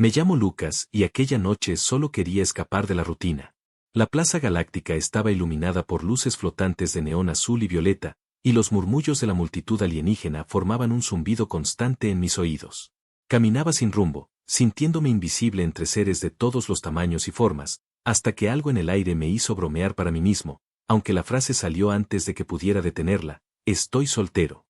Me llamo Lucas y aquella noche solo quería escapar de la rutina. La Plaza Galáctica estaba iluminada por luces flotantes de neón azul y violeta, y los murmullos de la multitud alienígena formaban un zumbido constante en mis oídos. Caminaba sin rumbo, sintiéndome invisible entre seres de todos los tamaños y formas, hasta que algo en el aire me hizo bromear para mí mismo, aunque la frase salió antes de que pudiera detenerla: estoy soltero.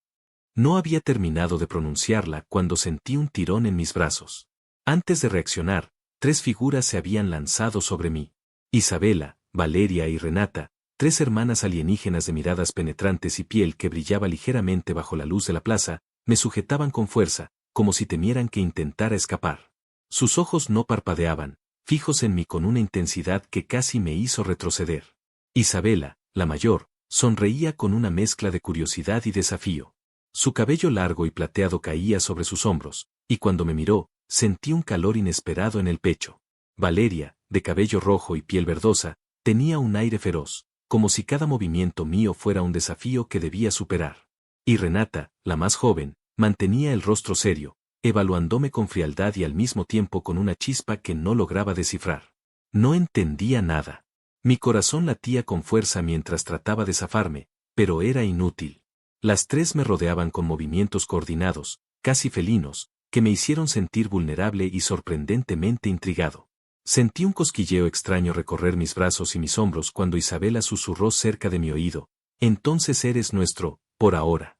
No había terminado de pronunciarla cuando sentí un tirón en mis brazos. Antes de reaccionar, 3 figuras se habían lanzado sobre mí. Isabela, Valeria y Renata, 3 hermanas alienígenas de miradas penetrantes y piel que brillaba ligeramente bajo la luz de la plaza, me sujetaban con fuerza, como si temieran que intentara escapar. Sus ojos no parpadeaban, fijos en mí con una intensidad que casi me hizo retroceder. Isabela, la mayor, sonreía con una mezcla de curiosidad y desafío. Su cabello largo y plateado caía sobre sus hombros, y cuando me miró, sentí un calor inesperado en el pecho. Valeria, de cabello rojo y piel verdosa, tenía un aire feroz, como si cada movimiento mío fuera un desafío que debía superar. Y Renata, la más joven, mantenía el rostro serio, evaluándome con frialdad y al mismo tiempo con una chispa que no lograba descifrar. No entendía nada. Mi corazón latía con fuerza mientras trataba de zafarme, pero era inútil. Las 3 me rodeaban con movimientos coordinados, casi felinos, que me hicieron sentir vulnerable y sorprendentemente intrigado. Sentí un cosquilleo extraño recorrer mis brazos y mis hombros cuando Isabela susurró cerca de mi oído: entonces eres nuestro, por ahora.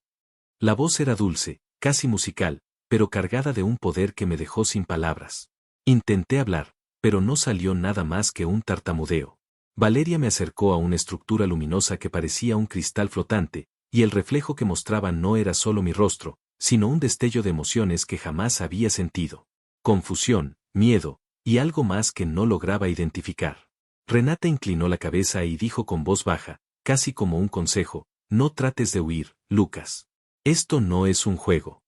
La voz era dulce, casi musical, pero cargada de un poder que me dejó sin palabras. Intenté hablar, pero no salió nada más que un tartamudeo. Valeria me acercó a una estructura luminosa que parecía un cristal flotante, y el reflejo que mostraba no era solo mi rostro, sino un destello de emociones que jamás había sentido. Confusión, miedo, y algo más que no lograba identificar. Renata inclinó la cabeza y dijo con voz baja, casi como un consejo: no trates de huir, Lucas. Esto no es un juego.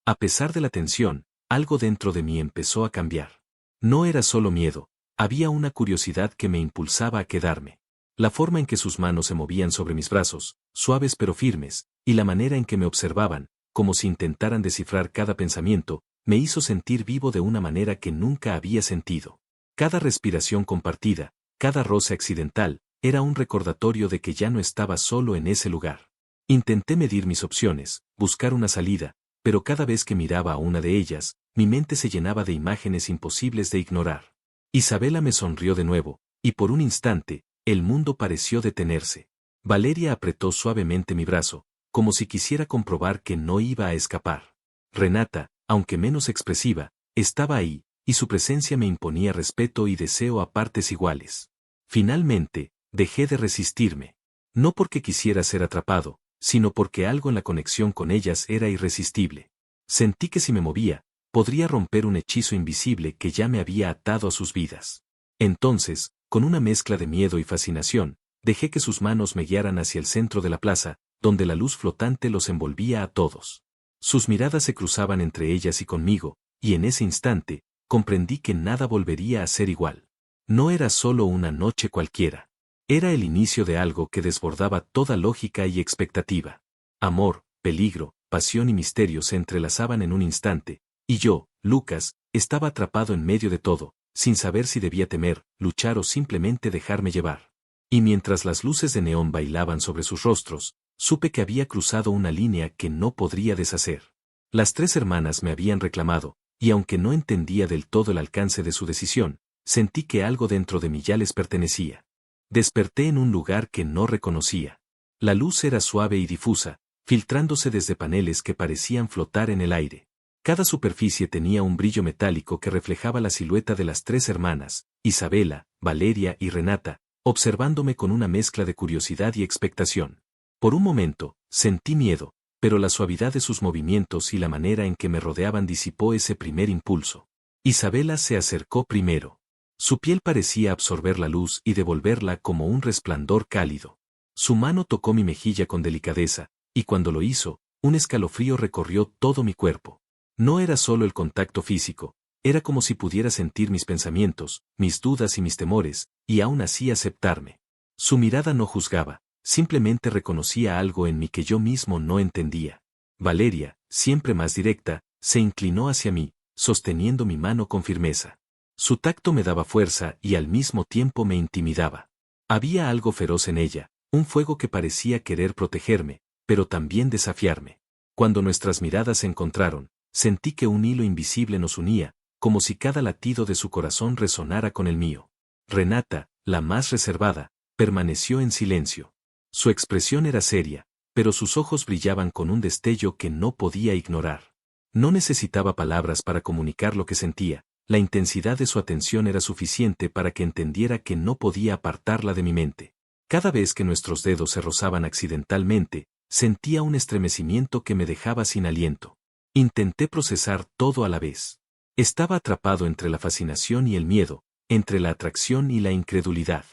A pesar de la tensión, algo dentro de mí empezó a cambiar. No era solo miedo, había una curiosidad que me impulsaba a quedarme. La forma en que sus manos se movían sobre mis brazos, suaves pero firmes, y la manera en que me observaban, como si intentaran descifrar cada pensamiento, me hizo sentir vivo de una manera que nunca había sentido. Cada respiración compartida, cada roce accidental, era un recordatorio de que ya no estaba solo en ese lugar. Intenté medir mis opciones, buscar una salida, pero cada vez que miraba a una de ellas, mi mente se llenaba de imágenes imposibles de ignorar. Isabela me sonrió de nuevo, y por un instante, el mundo pareció detenerse. Valeria apretó suavemente mi brazo, como si quisiera comprobar que no iba a escapar. Renata, aunque menos expresiva, estaba ahí, y su presencia me imponía respeto y deseo a partes iguales. Finalmente, dejé de resistirme. No porque quisiera ser atrapado, sino porque algo en la conexión con ellas era irresistible. Sentí que si me movía, podría romper un hechizo invisible que ya me había atado a sus vidas. Entonces, con una mezcla de miedo y fascinación, dejé que sus manos me guiaran hacia el centro de la plaza, donde la luz flotante los envolvía a todos. Sus miradas se cruzaban entre ellas y conmigo, y en ese instante, comprendí que nada volvería a ser igual. No era solo una noche cualquiera. Era el inicio de algo que desbordaba toda lógica y expectativa. Amor, peligro, pasión y misterio se entrelazaban en un instante, y yo, Lucas, estaba atrapado en medio de todo, sin saber si debía temer, luchar o simplemente dejarme llevar. Y mientras las luces de neón bailaban sobre sus rostros, supe que había cruzado una línea que no podría deshacer. Las 3 hermanas me habían reclamado, y aunque no entendía del todo el alcance de su decisión, sentí que algo dentro de mí ya les pertenecía. Desperté en un lugar que no reconocía. La luz era suave y difusa, filtrándose desde paneles que parecían flotar en el aire. Cada superficie tenía un brillo metálico que reflejaba la silueta de las 3 hermanas, Isabela, Valeria y Renata, observándome con una mezcla de curiosidad y expectación. Por un momento, sentí miedo, pero la suavidad de sus movimientos y la manera en que me rodeaban disipó ese primer impulso. Isabela se acercó primero. Su piel parecía absorber la luz y devolverla como un resplandor cálido. Su mano tocó mi mejilla con delicadeza, y cuando lo hizo, un escalofrío recorrió todo mi cuerpo. No era solo el contacto físico, era como si pudiera sentir mis pensamientos, mis dudas y mis temores, y aún así aceptarme. Su mirada no juzgaba, simplemente reconocía algo en mí que yo mismo no entendía. Valeria, siempre más directa, se inclinó hacia mí, sosteniendo mi mano con firmeza. Su tacto me daba fuerza y al mismo tiempo me intimidaba. Había algo feroz en ella, un fuego que parecía querer protegerme, pero también desafiarme. Cuando nuestras miradas se encontraron, sentí que un hilo invisible nos unía, como si cada latido de su corazón resonara con el mío. Renata, la más reservada, permaneció en silencio. Su expresión era seria, pero sus ojos brillaban con un destello que no podía ignorar. No necesitaba palabras para comunicar lo que sentía, la intensidad de su atención era suficiente para que entendiera que no podía apartarla de mi mente. Cada vez que nuestros dedos se rozaban accidentalmente, sentía un estremecimiento que me dejaba sin aliento. Intenté procesar todo a la vez. Estaba atrapado entre la fascinación y el miedo, entre la atracción y la incredulidad.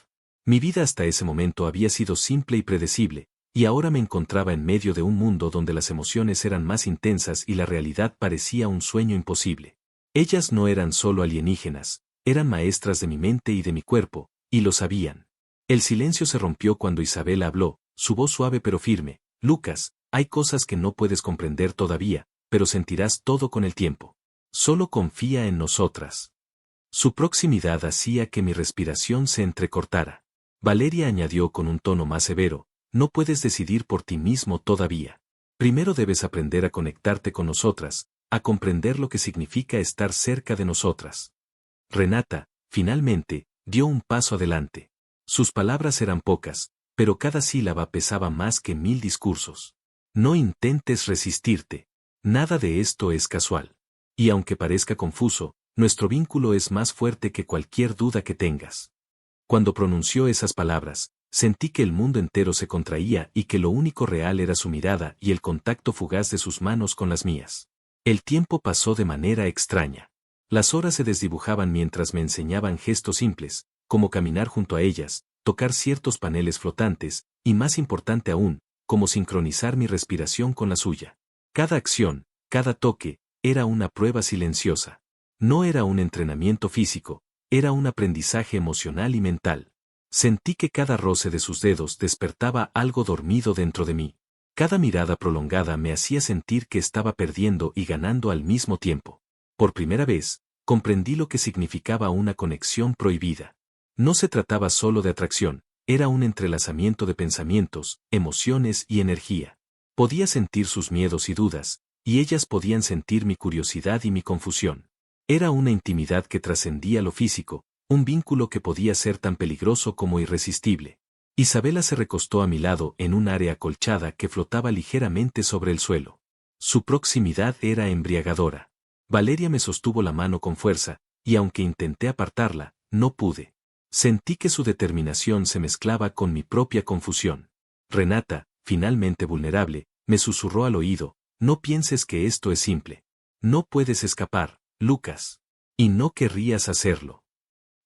Mi vida hasta ese momento había sido simple y predecible, y ahora me encontraba en medio de un mundo donde las emociones eran más intensas y la realidad parecía un sueño imposible. Ellas no eran solo alienígenas, eran maestras de mi mente y de mi cuerpo, y lo sabían. El silencio se rompió cuando Isabela habló, su voz suave pero firme. Lucas, hay cosas que no puedes comprender todavía, pero sentirás todo con el tiempo. Solo confía en nosotras. Su proximidad hacía que mi respiración se entrecortara. Valeria añadió con un tono más severo, no puedes decidir por ti mismo todavía. Primero debes aprender a conectarte con nosotras, a comprender lo que significa estar cerca de nosotras. Renata, finalmente, dio un paso adelante. Sus palabras eran pocas, pero cada sílaba pesaba más que 1000 discursos. No intentes resistirte. Nada de esto es casual. Y aunque parezca confuso, nuestro vínculo es más fuerte que cualquier duda que tengas. Cuando pronunció esas palabras, sentí que el mundo entero se contraía y que lo único real era su mirada y el contacto fugaz de sus manos con las mías. El tiempo pasó de manera extraña. Las horas se desdibujaban mientras me enseñaban gestos simples, como caminar junto a ellas, tocar ciertos paneles flotantes, y más importante aún, como sincronizar mi respiración con la suya. Cada acción, cada toque, era una prueba silenciosa. No era un entrenamiento físico, era un aprendizaje emocional y mental. Sentí que cada roce de sus dedos despertaba algo dormido dentro de mí. Cada mirada prolongada me hacía sentir que estaba perdiendo y ganando al mismo tiempo. Por primera vez, comprendí lo que significaba una conexión prohibida. No se trataba solo de atracción, era un entrelazamiento de pensamientos, emociones y energía. Podía sentir sus miedos y dudas, y ellas podían sentir mi curiosidad y mi confusión. Era una intimidad que trascendía lo físico, un vínculo que podía ser tan peligroso como irresistible. Isabela se recostó a mi lado en un área acolchada que flotaba ligeramente sobre el suelo. Su proximidad era embriagadora. Valeria me sostuvo la mano con fuerza, y aunque intenté apartarla, no pude. Sentí que su determinación se mezclaba con mi propia confusión. Renata, finalmente vulnerable, me susurró al oído, no pienses que esto es simple. No puedes escapar, Lucas. Y no querrías hacerlo.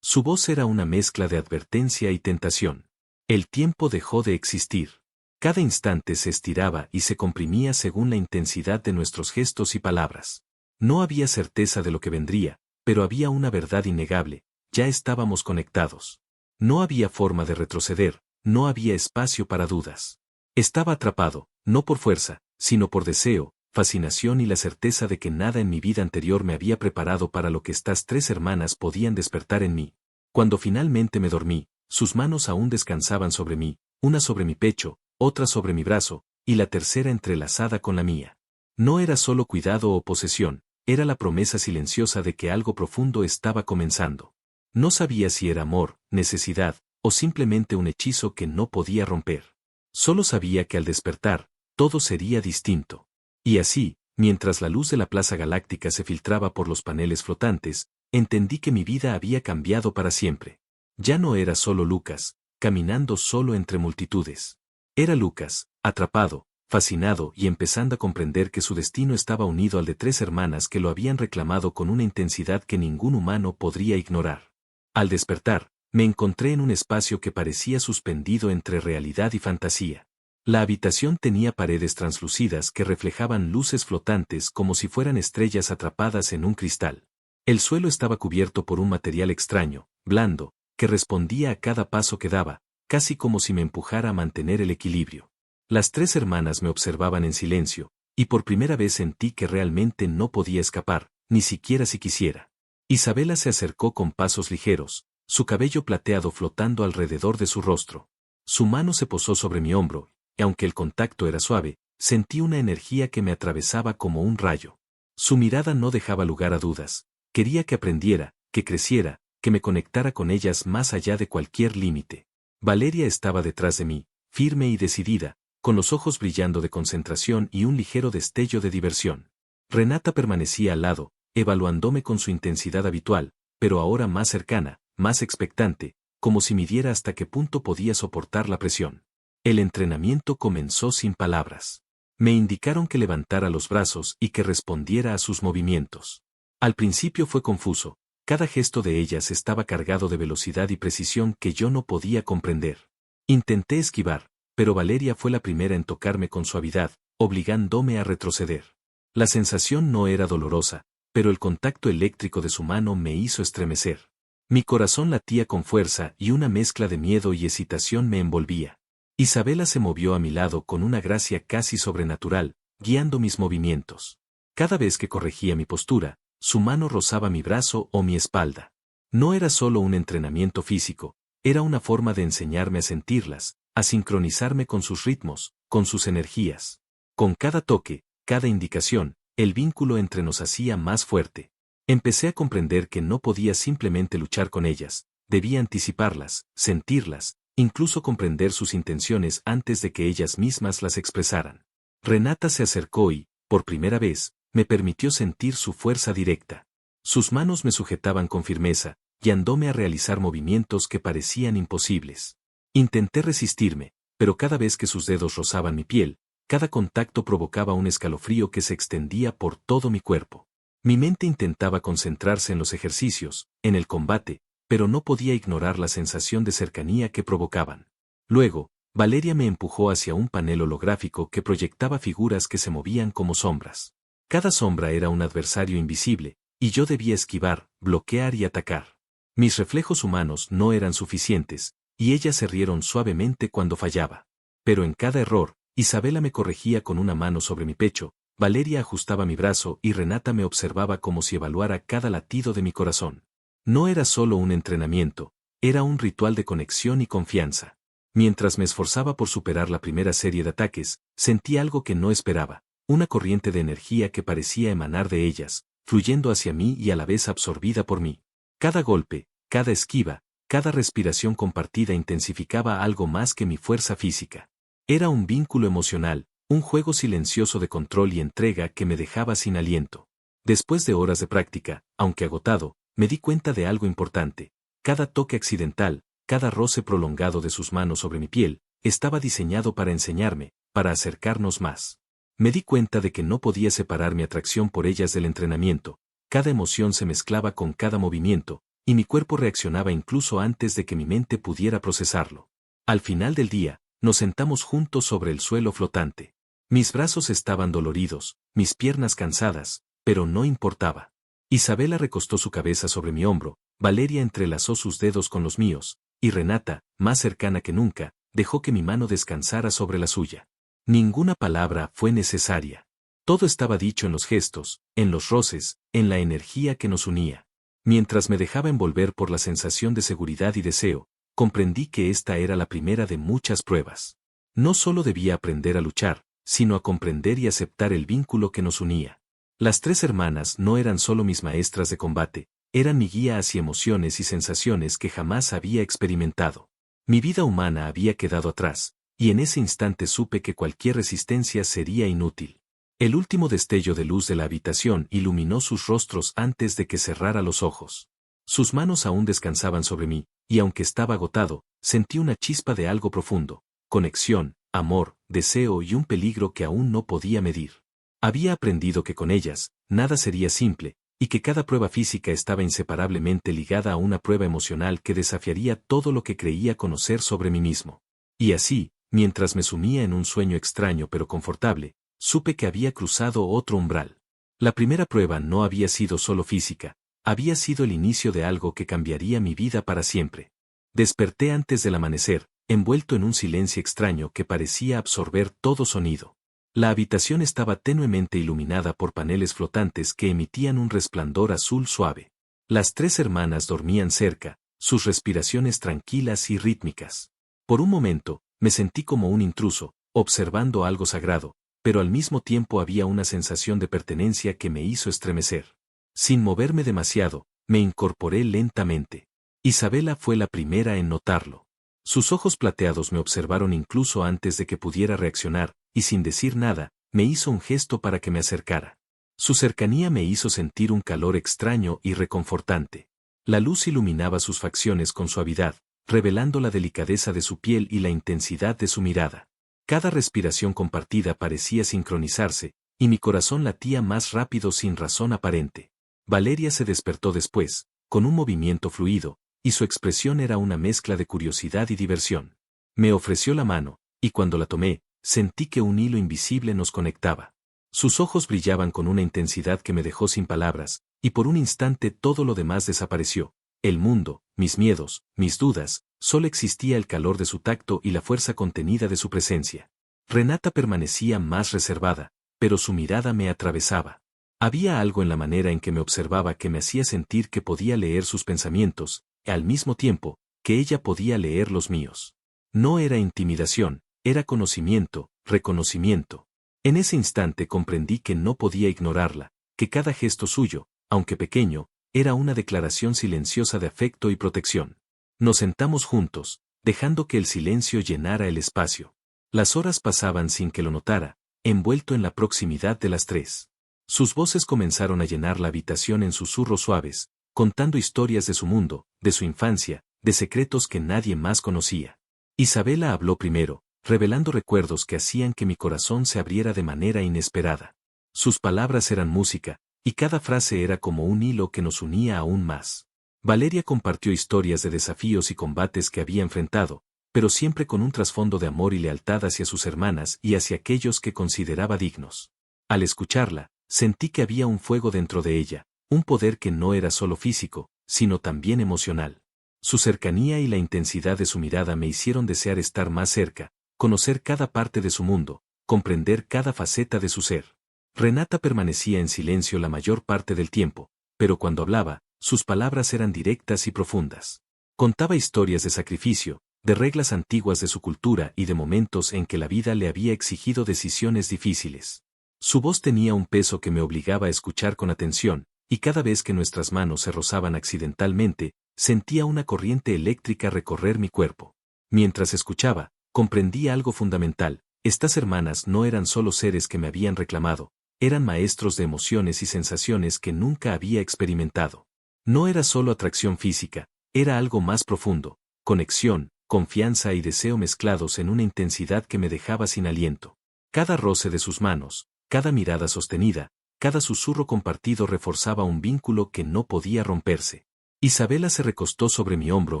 Su voz era una mezcla de advertencia y tentación. El tiempo dejó de existir. Cada instante se estiraba y se comprimía según la intensidad de nuestros gestos y palabras. No había certeza de lo que vendría, pero había una verdad innegable, ya estábamos conectados. No había forma de retroceder, no había espacio para dudas. Estaba atrapado, no por fuerza, sino por deseo, fascinación y la certeza de que nada en mi vida anterior me había preparado para lo que estas 3 hermanas podían despertar en mí. Cuando finalmente me dormí, sus manos aún descansaban sobre mí, una sobre mi pecho, otra sobre mi brazo, y la tercera entrelazada con la mía. No era solo cuidado o posesión, era la promesa silenciosa de que algo profundo estaba comenzando. No sabía si era amor, necesidad, o simplemente un hechizo que no podía romper. Solo sabía que al despertar, todo sería distinto. Y así, mientras la luz de la Plaza Galáctica se filtraba por los paneles flotantes, entendí que mi vida había cambiado para siempre. Ya no era solo Lucas, caminando solo entre multitudes. Era Lucas, atrapado, fascinado y empezando a comprender que su destino estaba unido al de 3 hermanas que lo habían reclamado con una intensidad que ningún humano podría ignorar. Al despertar, me encontré en un espacio que parecía suspendido entre realidad y fantasía. La habitación tenía paredes translúcidas que reflejaban luces flotantes como si fueran estrellas atrapadas en un cristal. El suelo estaba cubierto por un material extraño, blando, que respondía a cada paso que daba, casi como si me empujara a mantener el equilibrio. Las 3 hermanas me observaban en silencio, y por primera vez sentí que realmente no podía escapar, ni siquiera si quisiera. Isabela se acercó con pasos ligeros, su cabello plateado flotando alrededor de su rostro. Su mano se posó sobre mi hombro, y aunque el contacto era suave, sentí una energía que me atravesaba como un rayo. Su mirada no dejaba lugar a dudas. Quería que aprendiera, que creciera, que me conectara con ellas más allá de cualquier límite. Valeria estaba detrás de mí, firme y decidida, con los ojos brillando de concentración y un ligero destello de diversión. Renata permanecía al lado, evaluándome con su intensidad habitual, pero ahora más cercana, más expectante, como si midiera hasta qué punto podía soportar la presión. El entrenamiento comenzó sin palabras. Me indicaron que levantara los brazos y que respondiera a sus movimientos. Al principio fue confuso, cada gesto de ellas estaba cargado de velocidad y precisión que yo no podía comprender. Intenté esquivar, pero Valeria fue la primera en tocarme con suavidad, obligándome a retroceder. La sensación no era dolorosa, pero el contacto eléctrico de su mano me hizo estremecer. Mi corazón latía con fuerza y una mezcla de miedo y excitación me envolvía. Isabela se movió a mi lado con una gracia casi sobrenatural, guiando mis movimientos. Cada vez que corregía mi postura, su mano rozaba mi brazo o mi espalda. No era solo un entrenamiento físico, era una forma de enseñarme a sentirlas, a sincronizarme con sus ritmos, con sus energías. Con cada toque, cada indicación, el vínculo entre nos hacía más fuerte. Empecé a comprender que no podía simplemente luchar con ellas, debía anticiparlas, sentirlas, incluso comprender sus intenciones antes de que ellas mismas las expresaran. Renata se acercó y, por primera vez, me permitió sentir su fuerza directa. Sus manos me sujetaban con firmeza, guiándome a realizar movimientos que parecían imposibles. Intenté resistirme, pero cada vez que sus dedos rozaban mi piel, cada contacto provocaba un escalofrío que se extendía por todo mi cuerpo. Mi mente intentaba concentrarse en los ejercicios, en el combate, pero no podía ignorar la sensación de cercanía que provocaban. Luego, Valeria me empujó hacia un panel holográfico que proyectaba figuras que se movían como sombras. Cada sombra era un adversario invisible, y yo debía esquivar, bloquear y atacar. Mis reflejos humanos no eran suficientes, y ellas se rieron suavemente cuando fallaba. Pero en cada error, Isabela me corregía con una mano sobre mi pecho, Valeria ajustaba mi brazo y Renata me observaba como si evaluara cada latido de mi corazón. No era solo un entrenamiento, era un ritual de conexión y confianza. Mientras me esforzaba por superar la primera serie de ataques, sentí algo que no esperaba, una corriente de energía que parecía emanar de ellas, fluyendo hacia mí y a la vez absorbida por mí. Cada golpe, cada esquiva, cada respiración compartida intensificaba algo más que mi fuerza física. Era un vínculo emocional, un juego silencioso de control y entrega que me dejaba sin aliento. Después de horas de práctica, aunque agotado, me di cuenta de algo importante. Cada toque accidental, cada roce prolongado de sus manos sobre mi piel, estaba diseñado para enseñarme, para acercarnos más. Me di cuenta de que no podía separar mi atracción por ellas del entrenamiento, cada emoción se mezclaba con cada movimiento, y mi cuerpo reaccionaba incluso antes de que mi mente pudiera procesarlo. Al final del día, nos sentamos juntos sobre el suelo flotante. Mis brazos estaban doloridos, mis piernas cansadas, pero no importaba. Isabela recostó su cabeza sobre mi hombro, Valeria entrelazó sus dedos con los míos, y Renata, más cercana que nunca, dejó que mi mano descansara sobre la suya. Ninguna palabra fue necesaria. Todo estaba dicho en los gestos, en los roces, en la energía que nos unía. Mientras me dejaba envolver por la sensación de seguridad y deseo, comprendí que esta era la primera de muchas pruebas. No solo debía aprender a luchar, sino a comprender y aceptar el vínculo que nos unía. Las tres hermanas no eran solo mis maestras de combate, eran mi guía hacia emociones y sensaciones que jamás había experimentado. Mi vida humana había quedado atrás, y en ese instante supe que cualquier resistencia sería inútil. El último destello de luz de la habitación iluminó sus rostros antes de que cerrara los ojos. Sus manos aún descansaban sobre mí, y aunque estaba agotado, sentí una chispa de algo profundo, conexión, amor, deseo y un peligro que aún no podía medir. Había aprendido que con ellas, nada sería simple, y que cada prueba física estaba inseparablemente ligada a una prueba emocional que desafiaría todo lo que creía conocer sobre mí mismo. Y así, mientras me sumía en un sueño extraño pero confortable, supe que había cruzado otro umbral. La primera prueba no había sido solo física, había sido el inicio de algo que cambiaría mi vida para siempre. Desperté antes del amanecer, envuelto en un silencio extraño que parecía absorber todo sonido. La habitación estaba tenuemente iluminada por paneles flotantes que emitían un resplandor azul suave. Las 3 hermanas dormían cerca, sus respiraciones tranquilas y rítmicas. Por un momento, me sentí como un intruso, observando algo sagrado, pero al mismo tiempo había una sensación de pertenencia que me hizo estremecer. Sin moverme demasiado, me incorporé lentamente. Isabela fue la primera en notarlo. Sus ojos plateados me observaron incluso antes de que pudiera reaccionar, y sin decir nada, me hizo un gesto para que me acercara. Su cercanía me hizo sentir un calor extraño y reconfortante. La luz iluminaba sus facciones con suavidad, revelando la delicadeza de su piel y la intensidad de su mirada. Cada respiración compartida parecía sincronizarse, y mi corazón latía más rápido sin razón aparente. Valeria se despertó después, con un movimiento fluido, y su expresión era una mezcla de curiosidad y diversión. Me ofreció la mano, y cuando la tomé, sentí que un hilo invisible nos conectaba. Sus ojos brillaban con una intensidad que me dejó sin palabras, y por un instante todo lo demás desapareció. El mundo, mis miedos, mis dudas, solo existía el calor de su tacto y la fuerza contenida de su presencia. Renata permanecía más reservada, pero su mirada me atravesaba. Había algo en la manera en que me observaba que me hacía sentir que podía leer sus pensamientos, y al mismo tiempo, que ella podía leer los míos. No era intimidación, era conocimiento, reconocimiento. En ese instante comprendí que no podía ignorarla, que cada gesto suyo, aunque pequeño, era una declaración silenciosa de afecto y protección. Nos sentamos juntos, dejando que el silencio llenara el espacio. Las horas pasaban sin que lo notara, envuelto en la proximidad de las 3. Sus voces comenzaron a llenar la habitación en susurros suaves, contando historias de su mundo, de su infancia, de secretos que nadie más conocía. Isabela habló primero, revelando recuerdos que hacían que mi corazón se abriera de manera inesperada. Sus palabras eran música, y cada frase era como un hilo que nos unía aún más. Valeria compartió historias de desafíos y combates que había enfrentado, pero siempre con un trasfondo de amor y lealtad hacia sus hermanas y hacia aquellos que consideraba dignos. Al escucharla, sentí que había un fuego dentro de ella, un poder que no era solo físico, sino también emocional. Su cercanía y la intensidad de su mirada me hicieron desear estar más cerca, conocer cada parte de su mundo, comprender cada faceta de su ser. Renata permanecía en silencio la mayor parte del tiempo, pero cuando hablaba, sus palabras eran directas y profundas. Contaba historias de sacrificio, de reglas antiguas de su cultura y de momentos en que la vida le había exigido decisiones difíciles. Su voz tenía un peso que me obligaba a escuchar con atención, y cada vez que nuestras manos se rozaban accidentalmente, sentía una corriente eléctrica recorrer mi cuerpo. Mientras escuchaba, comprendí algo fundamental: estas hermanas no eran solo seres que me habían reclamado, eran maestros de emociones y sensaciones que nunca había experimentado. No era solo atracción física, era algo más profundo, conexión, confianza y deseo mezclados en una intensidad que me dejaba sin aliento. Cada roce de sus manos, cada mirada sostenida, cada susurro compartido reforzaba un vínculo que no podía romperse. Isabela se recostó sobre mi hombro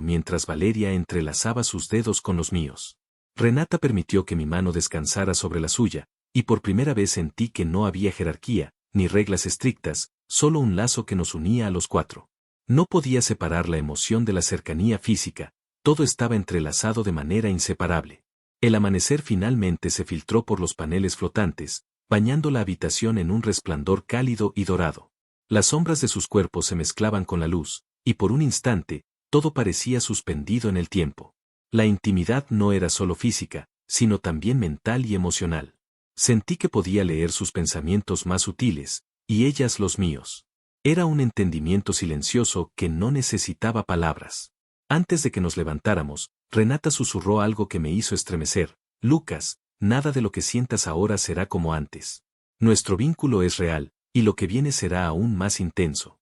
mientras Valeria entrelazaba sus dedos con los míos. Renata permitió que mi mano descansara sobre la suya, y por primera vez sentí que no había jerarquía, ni reglas estrictas, solo un lazo que nos unía a los 4. No podía separar la emoción de la cercanía física, todo estaba entrelazado de manera inseparable. El amanecer finalmente se filtró por los paneles flotantes, bañando la habitación en un resplandor cálido y dorado. Las sombras de sus cuerpos se mezclaban con la luz, y por un instante, todo parecía suspendido en el tiempo. La intimidad no era solo física, sino también mental y emocional. Sentí que podía leer sus pensamientos más sutiles, y ellas los míos. Era un entendimiento silencioso que no necesitaba palabras. Antes de que nos levantáramos, Renata susurró algo que me hizo estremecer: Lucas, nada de lo que sientas ahora será como antes. Nuestro vínculo es real, y lo que viene será aún más intenso.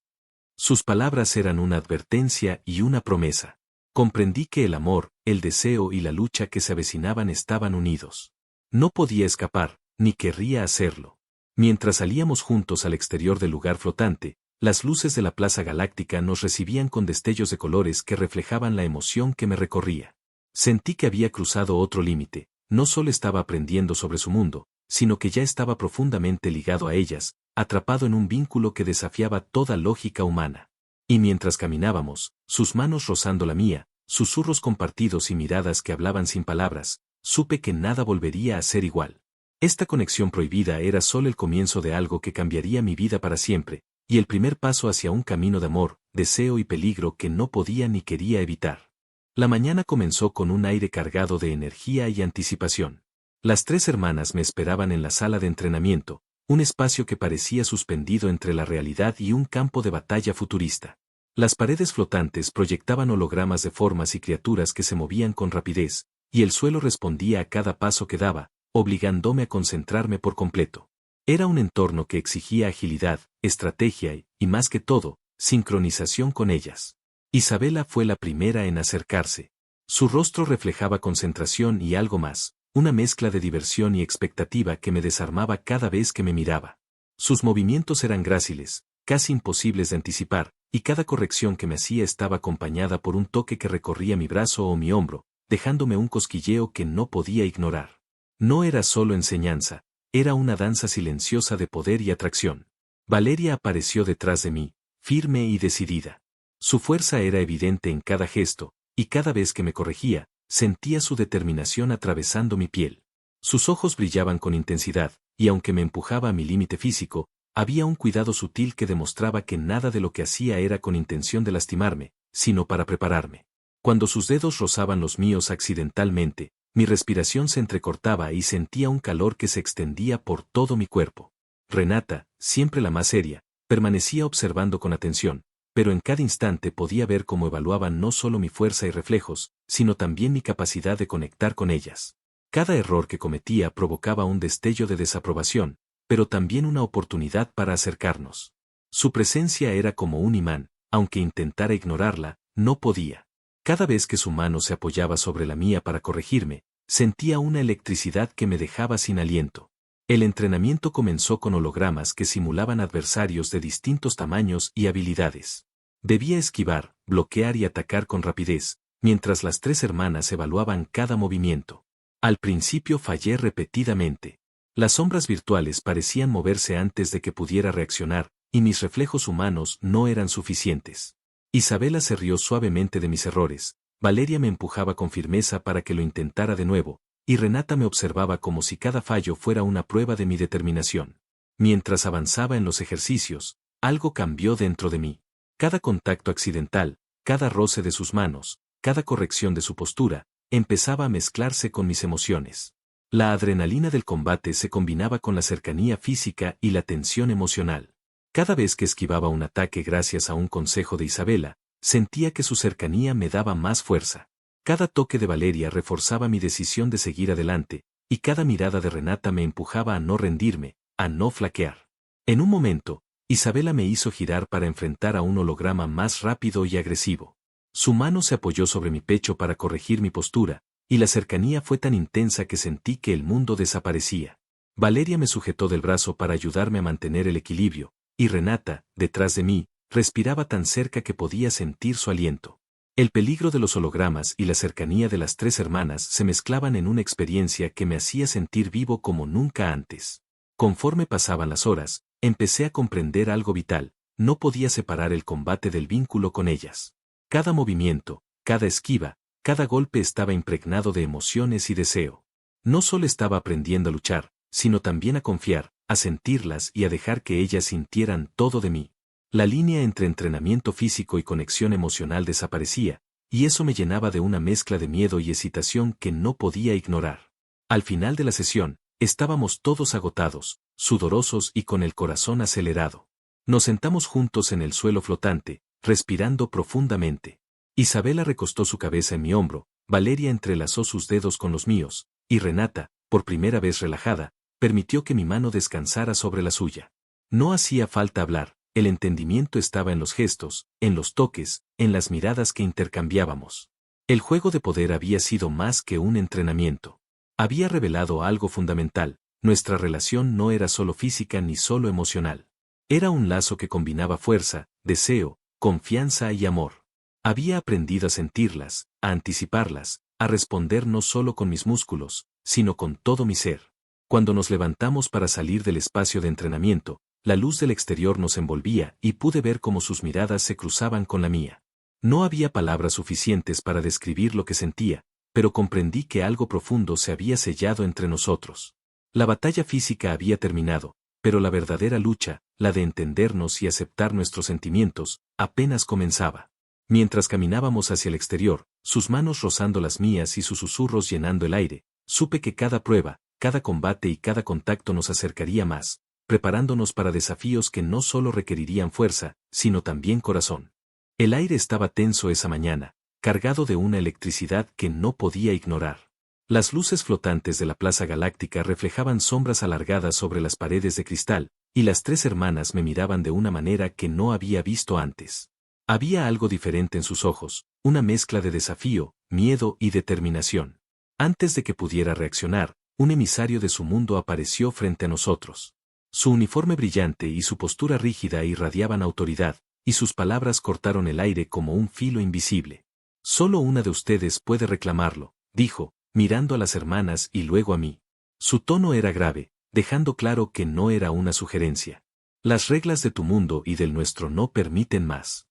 Sus palabras eran una advertencia y una promesa. Comprendí que el amor, el deseo y la lucha que se avecinaban estaban unidos. No podía escapar, ni querría hacerlo. Mientras salíamos juntos al exterior del lugar flotante, las luces de la Plaza Galáctica nos recibían con destellos de colores que reflejaban la emoción que me recorría. Sentí que había cruzado otro límite, no solo estaba aprendiendo sobre su mundo, sino que ya estaba profundamente ligado a ellas, atrapado en un vínculo que desafiaba toda lógica humana. Y mientras caminábamos, sus manos rozando la mía, susurros compartidos y miradas que hablaban sin palabras, supe que nada volvería a ser igual. Esta conexión prohibida era solo el comienzo de algo que cambiaría mi vida para siempre, y el primer paso hacia un camino de amor, deseo y peligro que no podía ni quería evitar. La mañana comenzó con un aire cargado de energía y anticipación. Las tres hermanas me esperaban en la sala de entrenamiento, un espacio que parecía suspendido entre la realidad y un campo de batalla futurista. Las paredes flotantes proyectaban hologramas de formas y criaturas que se movían con rapidez, y el suelo respondía a cada paso que daba, obligándome a concentrarme por completo. Era un entorno que exigía agilidad, estrategia y, más que todo, sincronización con ellas. Isabela fue la primera en acercarse. Su rostro reflejaba concentración y algo más, una mezcla de diversión y expectativa que me desarmaba cada vez que me miraba. Sus movimientos eran gráciles, casi imposibles de anticipar, y cada corrección que me hacía estaba acompañada por un toque que recorría mi brazo o mi hombro, dejándome un cosquilleo que no podía ignorar. No era solo enseñanza, era una danza silenciosa de poder y atracción. Valeria apareció detrás de mí, firme y decidida. Su fuerza era evidente en cada gesto, y cada vez que me corregía, sentía su determinación atravesando mi piel. Sus ojos brillaban con intensidad, y aunque me empujaba a mi límite físico, había un cuidado sutil que demostraba que nada de lo que hacía era con intención de lastimarme, sino para prepararme. Cuando sus dedos rozaban los míos accidentalmente, mi respiración se entrecortaba y sentía un calor que se extendía por todo mi cuerpo. Renata, siempre la más seria, permanecía observando con atención, pero en cada instante podía ver cómo evaluaban no solo mi fuerza y reflejos, sino también mi capacidad de conectar con ellas. Cada error que cometía provocaba un destello de desaprobación, pero también una oportunidad para acercarnos. Su presencia era como un imán, aunque intentara ignorarla, no podía. Cada vez que su mano se apoyaba sobre la mía para corregirme, sentía una electricidad que me dejaba sin aliento. El entrenamiento comenzó con hologramas que simulaban adversarios de distintos tamaños y habilidades. Debía esquivar, bloquear y atacar con rapidez, mientras las tres hermanas evaluaban cada movimiento. Al principio fallé repetidamente. Las sombras virtuales parecían moverse antes de que pudiera reaccionar, y mis reflejos humanos no eran suficientes. Isabela se rió suavemente de mis errores, Valeria me empujaba con firmeza para que lo intentara de nuevo, y Renata me observaba como si cada fallo fuera una prueba de mi determinación. Mientras avanzaba en los ejercicios, algo cambió dentro de mí. Cada contacto accidental, cada roce de sus manos, cada corrección de su postura, empezaba a mezclarse con mis emociones. La adrenalina del combate se combinaba con la cercanía física y la tensión emocional. Cada vez que esquivaba un ataque gracias a un consejo de Isabela, sentía que su cercanía me daba más fuerza. Cada toque de Valeria reforzaba mi decisión de seguir adelante, y cada mirada de Renata me empujaba a no rendirme, a no flaquear. En un momento, Isabela me hizo girar para enfrentar a un holograma más rápido y agresivo. Su mano se apoyó sobre mi pecho para corregir mi postura, y la cercanía fue tan intensa que sentí que el mundo desaparecía. Valeria me sujetó del brazo para ayudarme a mantener el equilibrio, y Renata, detrás de mí, respiraba tan cerca que podía sentir su aliento. El peligro de los hologramas y la cercanía de las tres hermanas se mezclaban en una experiencia que me hacía sentir vivo como nunca antes. Conforme pasaban las horas, empecé a comprender algo vital, no podía separar el combate del vínculo con ellas. Cada movimiento, cada esquiva, cada golpe estaba impregnado de emociones y deseo. No solo estaba aprendiendo a luchar, sino también a confiar, a sentirlas y a dejar que ellas sintieran todo de mí. La línea entre entrenamiento físico y conexión emocional desaparecía, y eso me llenaba de una mezcla de miedo y excitación que no podía ignorar. Al final de la sesión, estábamos todos agotados, sudorosos y con el corazón acelerado. Nos sentamos juntos en el suelo flotante, respirando profundamente. Isabela recostó su cabeza en mi hombro, Valeria entrelazó sus dedos con los míos, y Renata, por primera vez relajada, permitió que mi mano descansara sobre la suya. No hacía falta hablar. El entendimiento estaba en los gestos, en los toques, en las miradas que intercambiábamos. El juego de poder había sido más que un entrenamiento. Había revelado algo fundamental, nuestra relación no era solo física ni solo emocional. Era un lazo que combinaba fuerza, deseo, confianza y amor. Había aprendido a sentirlas, a anticiparlas, a responder no solo con mis músculos, sino con todo mi ser. Cuando nos levantamos para salir del espacio de entrenamiento, la luz del exterior nos envolvía y pude ver cómo sus miradas se cruzaban con la mía. No había palabras suficientes para describir lo que sentía, pero comprendí que algo profundo se había sellado entre nosotros. La batalla física había terminado, pero la verdadera lucha, la de entendernos y aceptar nuestros sentimientos, apenas comenzaba. Mientras caminábamos hacia el exterior, sus manos rozando las mías y sus susurros llenando el aire, supe que cada prueba, cada combate y cada contacto nos acercaría más, preparándonos para desafíos que no solo requerirían fuerza, sino también corazón. El aire estaba tenso esa mañana, cargado de una electricidad que no podía ignorar. Las luces flotantes de la Plaza Galáctica reflejaban sombras alargadas sobre las paredes de cristal, y las tres hermanas me miraban de una manera que no había visto antes. Había algo diferente en sus ojos, una mezcla de desafío, miedo y determinación. Antes de que pudiera reaccionar, un emisario de su mundo apareció frente a nosotros. Su uniforme brillante y su postura rígida irradiaban autoridad, y sus palabras cortaron el aire como un filo invisible. Solo una de ustedes puede reclamarlo, dijo, mirando a las hermanas y luego a mí. Su tono era grave, dejando claro que no era una sugerencia. Las reglas de tu mundo y del nuestro no permiten más.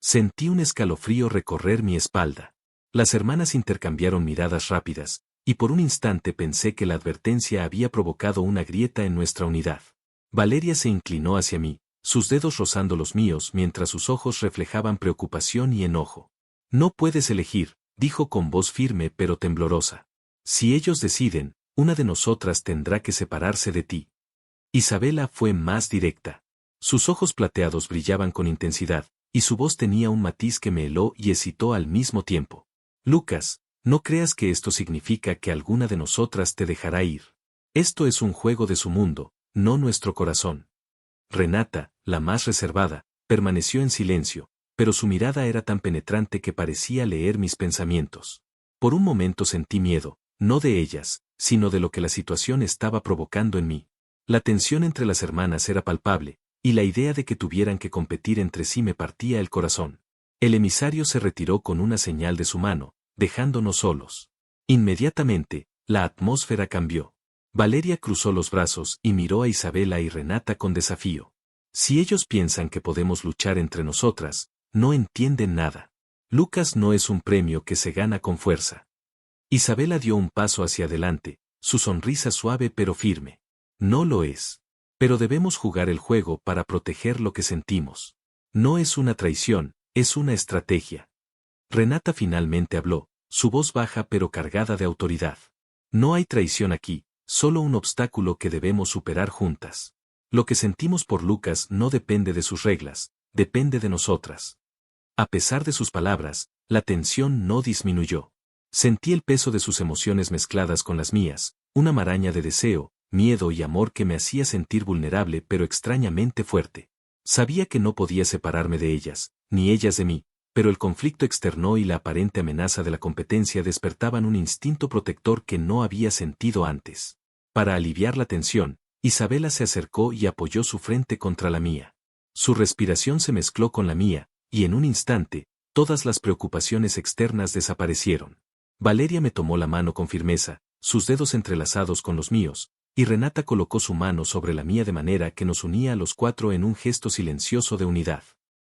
Sentí un escalofrío recorrer mi espalda. Las hermanas intercambiaron miradas rápidas, y por un instante pensé que la advertencia había provocado una grieta en nuestra unidad. Valeria se inclinó hacia mí, sus dedos rozando los míos mientras sus ojos reflejaban preocupación y enojo. No puedes elegir, dijo con voz firme pero temblorosa. Si ellos deciden, una de nosotras tendrá que separarse de ti. Isabela fue más directa. Sus ojos plateados brillaban con intensidad, y su voz tenía un matiz que me heló y excitó al mismo tiempo. Lucas, no creas que esto significa que alguna de nosotras te dejará ir. Esto es un juego de su mundo, no nuestro corazón. Renata, la más reservada, permaneció en silencio, pero su mirada era tan penetrante que parecía leer mis pensamientos. Por un momento sentí miedo, no de ellas, sino de lo que la situación estaba provocando en mí. La tensión entre las hermanas era palpable, y la idea de que tuvieran que competir entre sí me partía el corazón. El emisario se retiró con una señal de su mano, dejándonos solos. Inmediatamente, la atmósfera cambió. Valeria cruzó los brazos y miró a Isabela y Renata con desafío. Si ellos piensan que podemos luchar entre nosotras, no entienden nada. Lucas no es un premio que se gana con fuerza. Isabela dio un paso hacia adelante, su sonrisa suave pero firme. No lo es. Pero debemos jugar el juego para proteger lo que sentimos. No es una traición, es una estrategia. Renata finalmente habló, su voz baja pero cargada de autoridad. No hay traición aquí, solo un obstáculo que debemos superar juntas. Lo que sentimos por Lucas no depende de sus reglas, depende de nosotras. A pesar de sus palabras, la tensión no disminuyó. Sentí el peso de sus emociones mezcladas con las mías, una maraña de deseo, miedo y amor que me hacía sentir vulnerable pero extrañamente fuerte. Sabía que no podía separarme de ellas, ni ellas de mí, pero el conflicto externo y la aparente amenaza de la competencia despertaban un instinto protector que no había sentido antes. Para aliviar la tensión, Isabela se acercó y apoyó su frente contra la mía. Su respiración se mezcló con la mía, y en un instante, todas las preocupaciones externas desaparecieron. Valeria me tomó la mano con firmeza, sus dedos entrelazados con los míos, y Renata colocó su mano sobre la mía de manera que nos unía a los cuatro en un gesto silencioso de unidad.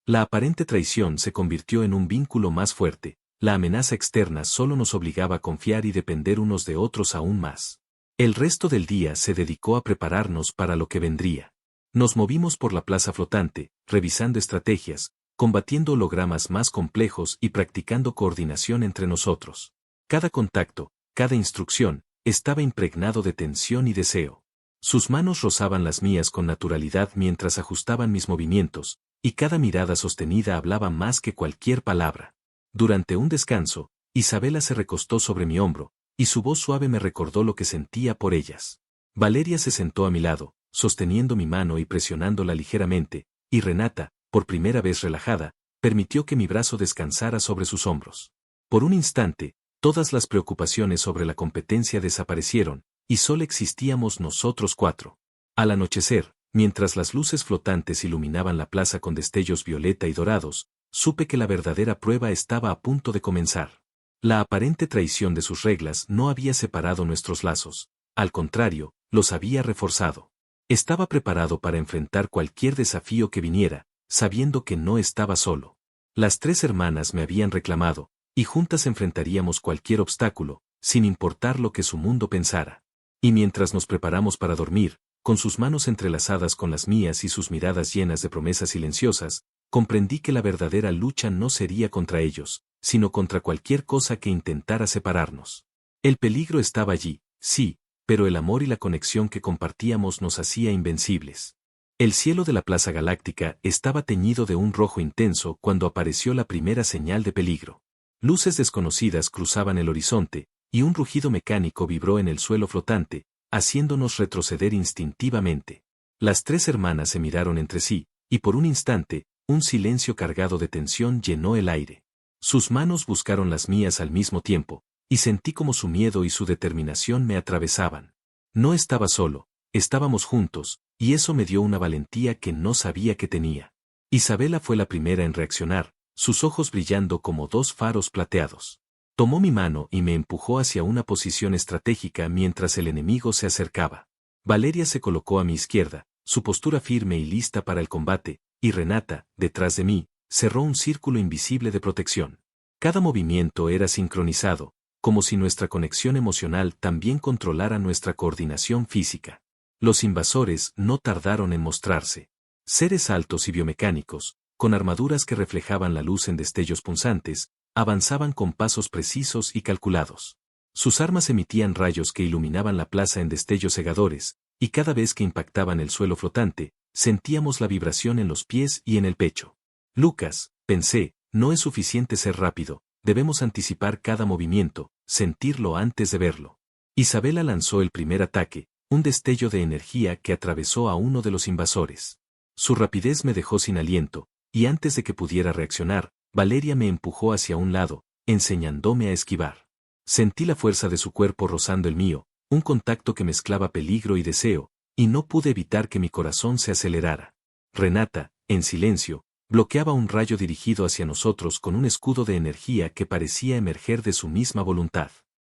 La aparente traición se convirtió en un vínculo más fuerte, la amenaza externa solo nos obligaba a confiar y depender unos de otros aún más. El resto del día se dedicó a prepararnos para lo que vendría. Nos movimos por la plaza flotante, revisando estrategias, combatiendo hologramas más complejos y practicando coordinación entre nosotros. Cada contacto, cada instrucción, estaba impregnado de tensión y deseo. Sus manos rozaban las mías con naturalidad mientras ajustaban mis movimientos, y cada mirada sostenida hablaba más que cualquier palabra. Durante un descanso, Isabela se recostó sobre mi hombro, y su voz suave me recordó lo que sentía por ellas. Valeria se sentó a mi lado, sosteniendo mi mano y presionándola ligeramente, y Renata, por primera vez relajada, permitió que mi brazo descansara sobre sus hombros. Por un instante, todas las preocupaciones sobre la competencia desaparecieron, y solo existíamos nosotros cuatro. Al anochecer, mientras las luces flotantes iluminaban la plaza con destellos violeta y dorados, supe que la verdadera prueba estaba a punto de comenzar. La aparente traición de sus reglas no había separado nuestros lazos, al contrario, los había reforzado. Estaba preparado para enfrentar cualquier desafío que viniera, sabiendo que no estaba solo. Las tres hermanas me habían reclamado, y juntas enfrentaríamos cualquier obstáculo, sin importar lo que su mundo pensara. Y mientras nos preparamos para dormir, con sus manos entrelazadas con las mías y sus miradas llenas de promesas silenciosas, comprendí que la verdadera lucha no sería contra ellos, sino contra cualquier cosa que intentara separarnos. El peligro estaba allí, sí, pero el amor y la conexión que compartíamos nos hacía invencibles. El cielo de la Plaza Galáctica estaba teñido de un rojo intenso cuando apareció la primera señal de peligro. Luces desconocidas cruzaban el horizonte, y un rugido mecánico vibró en el suelo flotante, haciéndonos retroceder instintivamente. Las tres hermanas se miraron entre sí, y por un instante, un silencio cargado de tensión llenó el aire. Sus manos buscaron las mías al mismo tiempo, y sentí como su miedo y su determinación me atravesaban. No estaba solo, estábamos juntos, y eso me dio una valentía que no sabía que tenía. Isabela fue la primera en reaccionar, sus ojos brillando como dos faros plateados. Tomó mi mano y me empujó hacia una posición estratégica mientras el enemigo se acercaba. Valeria se colocó a mi izquierda, su postura firme y lista para el combate, y Renata, detrás de mí, cerró un círculo invisible de protección. Cada movimiento era sincronizado, como si nuestra conexión emocional también controlara nuestra coordinación física. Los invasores no tardaron en mostrarse. Seres altos y biomecánicos, con armaduras que reflejaban la luz en destellos punzantes, avanzaban con pasos precisos y calculados. Sus armas emitían rayos que iluminaban la plaza en destellos cegadores, y cada vez que impactaban el suelo flotante, sentíamos la vibración en los pies y en el pecho. Lucas, pensé, no es suficiente ser rápido, debemos anticipar cada movimiento, sentirlo antes de verlo. Isabela lanzó el primer ataque, un destello de energía que atravesó a uno de los invasores. Su rapidez me dejó sin aliento, y antes de que pudiera reaccionar, Valeria me empujó hacia un lado, enseñándome a esquivar. Sentí la fuerza de su cuerpo rozando el mío, un contacto que mezclaba peligro y deseo, y no pude evitar que mi corazón se acelerara. Renata, en silencio, bloqueaba un rayo dirigido hacia nosotros con un escudo de energía que parecía emerger de su misma voluntad.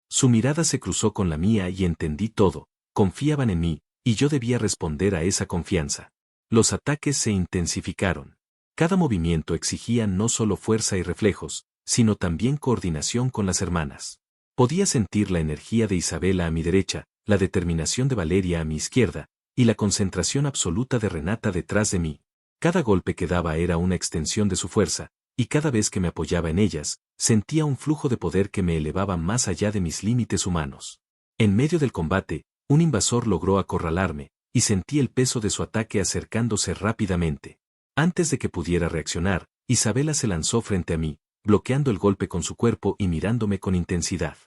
Su mirada se cruzó con la mía y entendí todo, confiaban en mí, y yo debía responder a esa confianza. Los ataques se intensificaron. Cada movimiento exigía no solo fuerza y reflejos, sino también coordinación con las hermanas. Podía sentir la energía de Isabela a mi derecha, la determinación de Valeria a mi izquierda, y la concentración absoluta de Renata detrás de mí. Cada golpe que daba era una extensión de su fuerza, y cada vez que me apoyaba en ellas, sentía un flujo de poder que me elevaba más allá de mis límites humanos. En medio del combate, un invasor logró acorralarme, y sentí el peso de su ataque acercándose rápidamente. Antes de que pudiera reaccionar, Isabela se lanzó frente a mí, bloqueando el golpe con su cuerpo y mirándome con intensidad.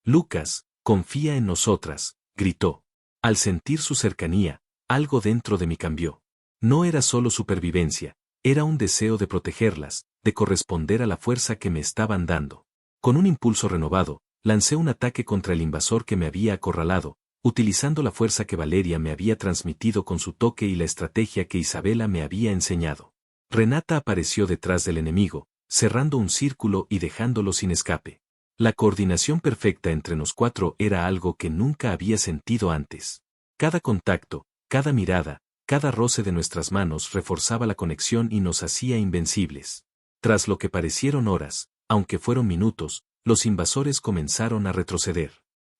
Lucas, confía en nosotras, gritó. Al sentir su cercanía, algo dentro de mí cambió. No era solo supervivencia, era un deseo de protegerlas, de corresponder a la fuerza que me estaban dando. Con un impulso renovado, lancé un ataque contra el invasor que me había acorralado, utilizando la fuerza que Valeria me había transmitido con su toque y la estrategia que Isabela me había enseñado. Renata apareció detrás del enemigo, cerrando un círculo y dejándolo sin escape. La coordinación perfecta entre los cuatro era algo que nunca había sentido antes. Cada contacto, cada mirada, cada roce de nuestras manos reforzaba la conexión y nos hacía invencibles. Tras lo que parecieron horas, aunque fueron minutos, los invasores comenzaron a retroceder.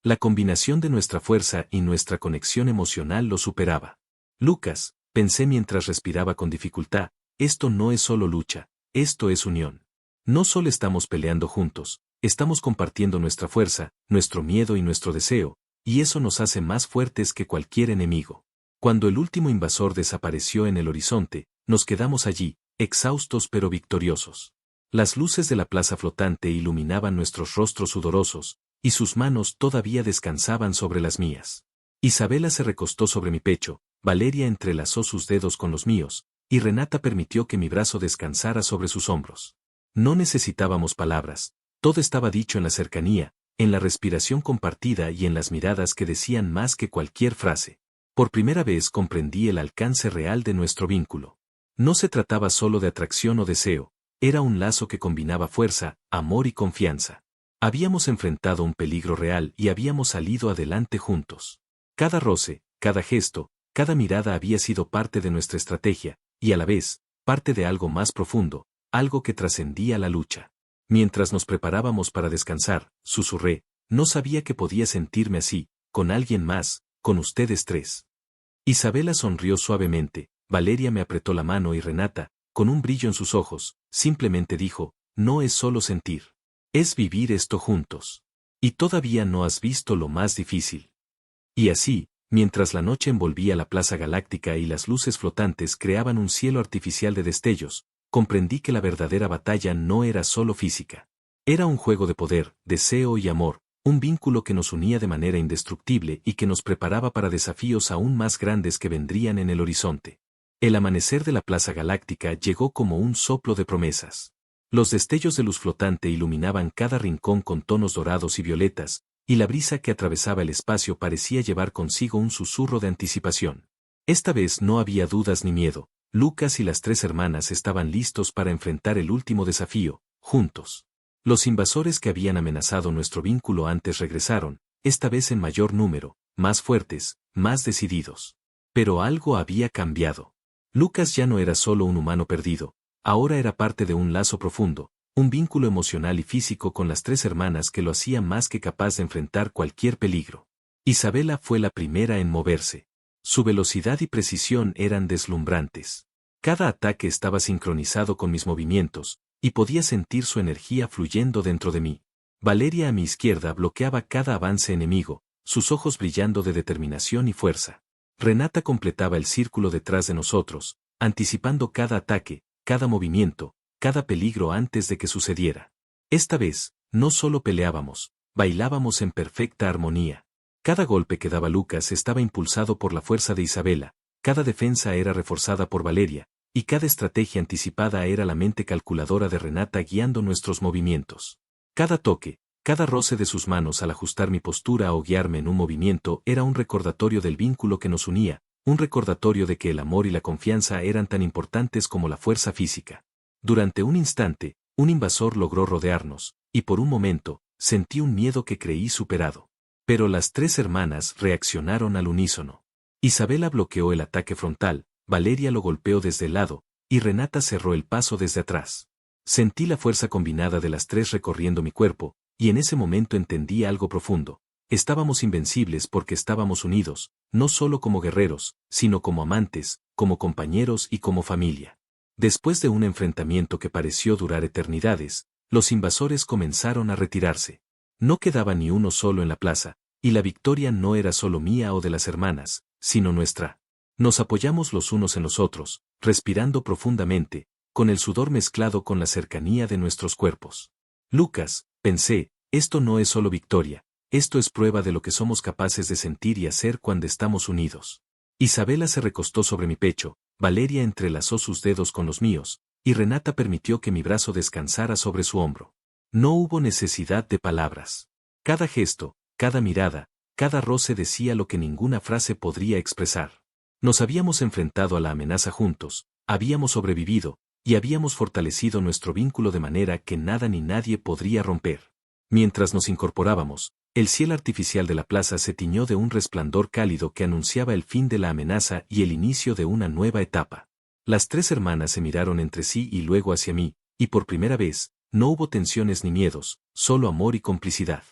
La combinación de nuestra fuerza y nuestra conexión emocional lo superaba. Lucas, pensé mientras respiraba con dificultad, esto no es solo lucha, esto es unión. No solo estamos peleando juntos, estamos compartiendo nuestra fuerza, nuestro miedo y nuestro deseo, y eso nos hace más fuertes que cualquier enemigo. Cuando el último invasor desapareció en el horizonte, nos quedamos allí, exhaustos pero victoriosos. Las luces de la plaza flotante iluminaban nuestros rostros sudorosos, y sus manos todavía descansaban sobre las mías. Isabela se recostó sobre mi pecho, Valeria entrelazó sus dedos con los míos, y Renata permitió que mi brazo descansara sobre sus hombros. No necesitábamos palabras, todo estaba dicho en la cercanía, en la respiración compartida y en las miradas que decían más que cualquier frase. Por primera vez comprendí el alcance real de nuestro vínculo. No se trataba solo de atracción o deseo, era un lazo que combinaba fuerza, amor y confianza. Habíamos enfrentado un peligro real y habíamos salido adelante juntos. Cada roce, cada gesto, cada mirada había sido parte de nuestra estrategia, y a la vez, parte de algo más profundo, algo que trascendía la lucha. Mientras nos preparábamos para descansar, susurré, no sabía que podía sentirme así, con alguien más, con ustedes tres. Isabela sonrió suavemente, Valeria me apretó la mano y Renata, con un brillo en sus ojos, simplemente dijo, no es solo sentir. Es vivir esto juntos. Y todavía no has visto lo más difícil. Y así, mientras la noche envolvía la Plaza Galáctica y las luces flotantes creaban un cielo artificial de destellos, comprendí que la verdadera batalla no era solo física. Era un juego de poder, deseo y amor, un vínculo que nos unía de manera indestructible y que nos preparaba para desafíos aún más grandes que vendrían en el horizonte. El amanecer de la Plaza Galáctica llegó como un soplo de promesas. Los destellos de luz flotante iluminaban cada rincón con tonos dorados y violetas, y la brisa que atravesaba el espacio parecía llevar consigo un susurro de anticipación. Esta vez no había dudas ni miedo, Lucas y las tres hermanas estaban listos para enfrentar el último desafío, juntos. Los invasores que habían amenazado nuestro vínculo antes regresaron, esta vez en mayor número, más fuertes, más decididos. Pero algo había cambiado. Lucas ya no era solo un humano perdido, ahora era parte de un lazo profundo, un vínculo emocional y físico con las tres hermanas que lo hacía más que capaz de enfrentar cualquier peligro. Isabela fue la primera en moverse. Su velocidad y precisión eran deslumbrantes. Cada ataque estaba sincronizado con mis movimientos, y podía sentir su energía fluyendo dentro de mí. Valeria a mi izquierda bloqueaba cada avance enemigo, sus ojos brillando de determinación y fuerza. Renata completaba el círculo detrás de nosotros, anticipando cada ataque, cada movimiento, cada peligro antes de que sucediera. Esta vez, no solo peleábamos, bailábamos en perfecta armonía. Cada golpe que daba Lucas estaba impulsado por la fuerza de Isabela, cada defensa era reforzada por Valeria, y cada estrategia anticipada era la mente calculadora de Renata guiando nuestros movimientos. Cada toque, cada roce de sus manos al ajustar mi postura o guiarme en un movimiento era un recordatorio del vínculo que nos unía, un recordatorio de que el amor y la confianza eran tan importantes como la fuerza física. Durante un instante, un invasor logró rodearnos, y por un momento, sentí un miedo que creí superado. Pero las tres hermanas reaccionaron al unísono. Isabela bloqueó el ataque frontal, Valeria lo golpeó desde el lado, y Renata cerró el paso desde atrás. Sentí la fuerza combinada de las tres recorriendo mi cuerpo, y en ese momento entendí algo profundo. Estábamos invencibles porque estábamos unidos, no solo como guerreros, sino como amantes, como compañeros y como familia. Después de un enfrentamiento que pareció durar eternidades, los invasores comenzaron a retirarse. No quedaba ni uno solo en la plaza, y la victoria no era solo mía o de las hermanas, sino nuestra. Nos apoyamos los unos en los otros, respirando profundamente, con el sudor mezclado con la cercanía de nuestros cuerpos. Lucas, pensé, esto no es solo victoria, esto es prueba de lo que somos capaces de sentir y hacer cuando estamos unidos. Isabela se recostó sobre mi pecho, Valeria entrelazó sus dedos con los míos, y Renata permitió que mi brazo descansara sobre su hombro. No hubo necesidad de palabras. Cada gesto, cada mirada, cada roce decía lo que ninguna frase podría expresar. Nos habíamos enfrentado a la amenaza juntos, habíamos sobrevivido, y habíamos fortalecido nuestro vínculo de manera que nada ni nadie podría romper. Mientras nos incorporábamos, el cielo artificial de la plaza se tiñó de un resplandor cálido que anunciaba el fin de la amenaza y el inicio de una nueva etapa. Las tres hermanas se miraron entre sí y luego hacia mí, y por primera vez, no hubo tensiones ni miedos, solo amor y complicidad.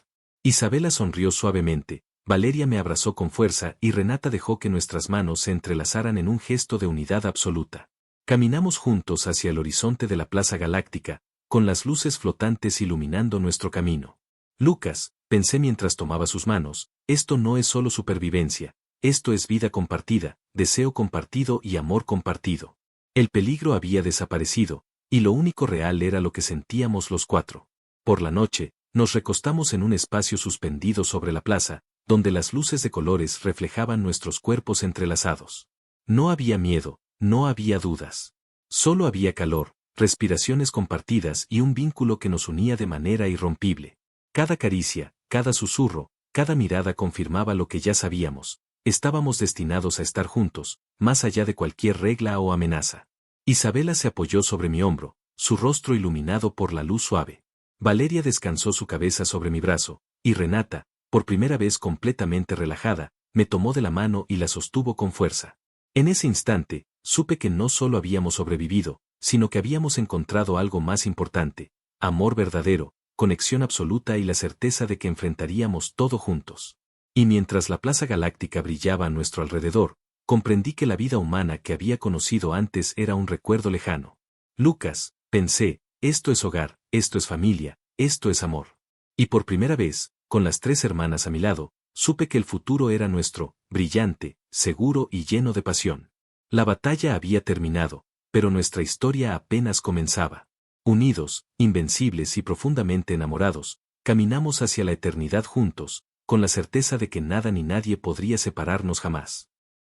Isabela sonrió suavemente, Valeria me abrazó con fuerza y Renata dejó que nuestras manos se entrelazaran en un gesto de unidad absoluta. Caminamos juntos hacia el horizonte de la Plaza Galáctica, con las luces flotantes iluminando nuestro camino. Lucas, pensé mientras tomaba sus manos, esto no es solo supervivencia, esto es vida compartida, deseo compartido y amor compartido. El peligro había desaparecido, y lo único real era lo que sentíamos los cuatro. Por la noche, nos recostamos en un espacio suspendido sobre la plaza, donde las luces de colores reflejaban nuestros cuerpos entrelazados. No había miedo, no había dudas. Solo había calor, respiraciones compartidas y un vínculo que nos unía de manera irrompible. Cada caricia, cada susurro, cada mirada confirmaba lo que ya sabíamos. Estábamos destinados a estar juntos, más allá de cualquier regla o amenaza. Isabela se apoyó sobre mi hombro, su rostro iluminado por la luz suave. Valeria descansó su cabeza sobre mi brazo, y Renata, por primera vez completamente relajada, me tomó de la mano y la sostuvo con fuerza. En ese instante, supe que no solo habíamos sobrevivido, sino que habíamos encontrado algo más importante, amor verdadero, conexión absoluta y la certeza de que enfrentaríamos todo juntos. Y mientras la Plaza Galáctica brillaba a nuestro alrededor, comprendí que la vida humana que había conocido antes era un recuerdo lejano. Lucas, pensé, esto es hogar, esto es familia, esto es amor. Y por primera vez, con las 3 hermanas a mi lado, supe que el futuro era nuestro, brillante, seguro y lleno de pasión. La batalla había terminado, pero nuestra historia apenas comenzaba. Unidos, invencibles y profundamente enamorados, caminamos hacia la eternidad juntos, con la certeza de que nada ni nadie podría separarnos jamás.